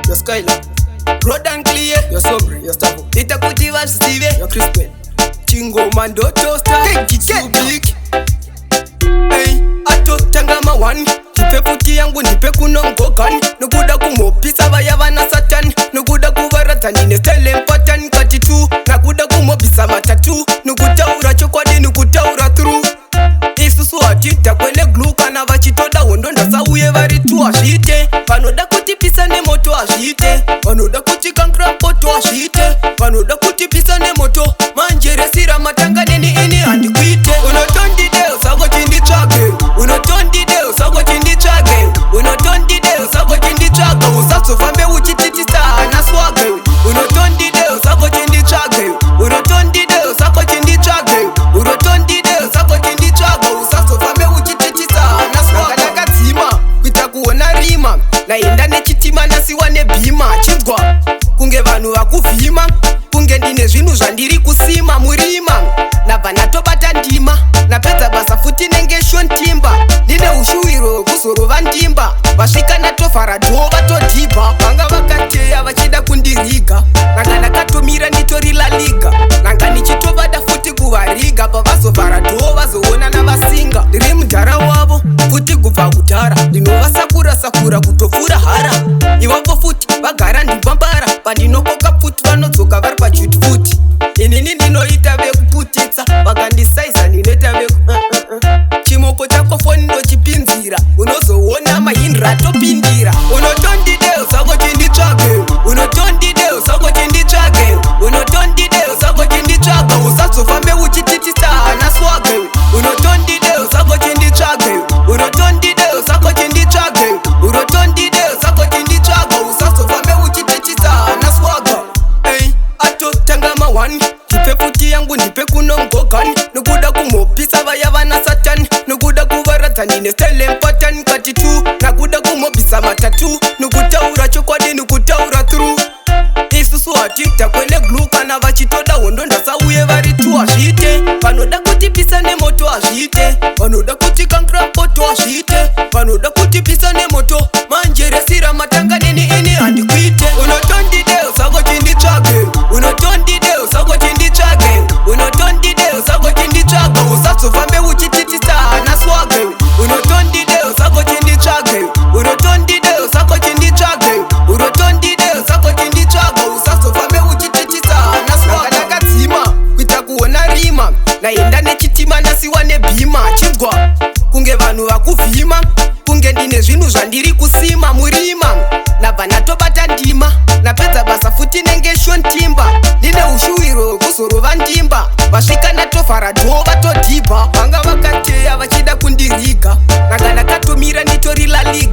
your Skylar, road and clear, your Sombre, your Stavo, Tita Kutiva Steve, your Crispin, Chingo Mandoto Star, too big. Hey, ato tangama one, kipe futi yangu nipe kunongokan, nukuda kumopisa vayavana satan, nukuda kuvaratani nestele mpatan katitu, nakuda kumopisa matatu, nukutaura chokwadi nukutaura through. Isusu atita kwele gluka na vachitoda wondonda sauye varitu ashite, vanoda kutipisa ne moto ashite, vanoda kuchikankra poto ashite, vanoda kutipisa ne moto, manjere sira matanga nini ini handi kuite. Unotondi deo sago chindi chage, unotondi deo sago chindi chage, unotondi deo sago chindi chage, usaso fambe uchititisa na swage, unotondi deo sago chindi chage, unotondi deo sago chindi chage, unotondi deo sago chindi chage, usaso fambe uchititisa na swage. Nakadzima kuita kuona rima, naenda nechitima nasiwa nebhima chidwa, kunge vanhu vakuvhima, kunge ndine zvinhu zvandiri kusima murima, nabva natobata ndima, napedza basa futi nenge shontimba, ndine ushuwiro wekuzorova ndimba, vasvika natofara dho vatodhibha, vanga vakateya vachida kundiriga, nanga ndakatomira nditori la liga, nanga ndichitovada futi kuvariga, pavazovhara dho vazoona navasinga, ndiri mudhara wavo futi kubva kudhara, ndinovasakura kutopfura hara, ivavo futi vagara ndipambara, pandinokoka futi vanodzoka vari pajuti futi, inini ndinoita vekuputitsa, vakandisaiza ndinoita chimoko chako foni ndochipinzira, unozoona mahindra atopindira. Unotondideo sako chinditsvage, unotondideo sako chinditsvage, unotondideo sako chinditsvaga, usazofambe uchititisa hana swage, unotondideo sako chinditsvage, unotondideo sako chinditsvage, unotondideo sako chinditsvaga, usazofambe uchititisa hana swaga. Hey, ato tangama one, kipe futi yangu nipe kunongokan, nukuda kumopisa vayavana satan, nukuda kuvaradzani nestele mpatan katitu, nakuda kumopisa matatu, nukutaura chokwadi nukutaura through. Isusu atita kwele gluka na vachitoda wondonda sauye varitu ashite, vanoda kutipisa nemoto ashite, vanoda kuchikankra poto ashite, vanoda kutipisa nemoto, manjere sira matanga nini ini handi kuite. Unotondideo sako chinditsvage, unotondideo sako chinditsvage, unotondideo sako chinditsvaga, usazofambe uchititisa hana swage, unotondideo sako chinditsvage, unotondideo sako chinditsvage, unotondideo sako chinditsvaga, usazofambe uchititisa hana swage. Nakadzima kuita kuona rima, naenda nechitima nasiwa nebhima chidwa, kunge vanhu vakuvhima, kunge ndine zvinhu zvandiri kusima murima, nabva natobata ndima, napedza basa futi nenge shontimba, ndine ushuwiro wekuzorova ndimba, vasvika natofara dho vatodhibha, vanga vakateya vachida kundiriga, nanga ndakatomira nditori la liga.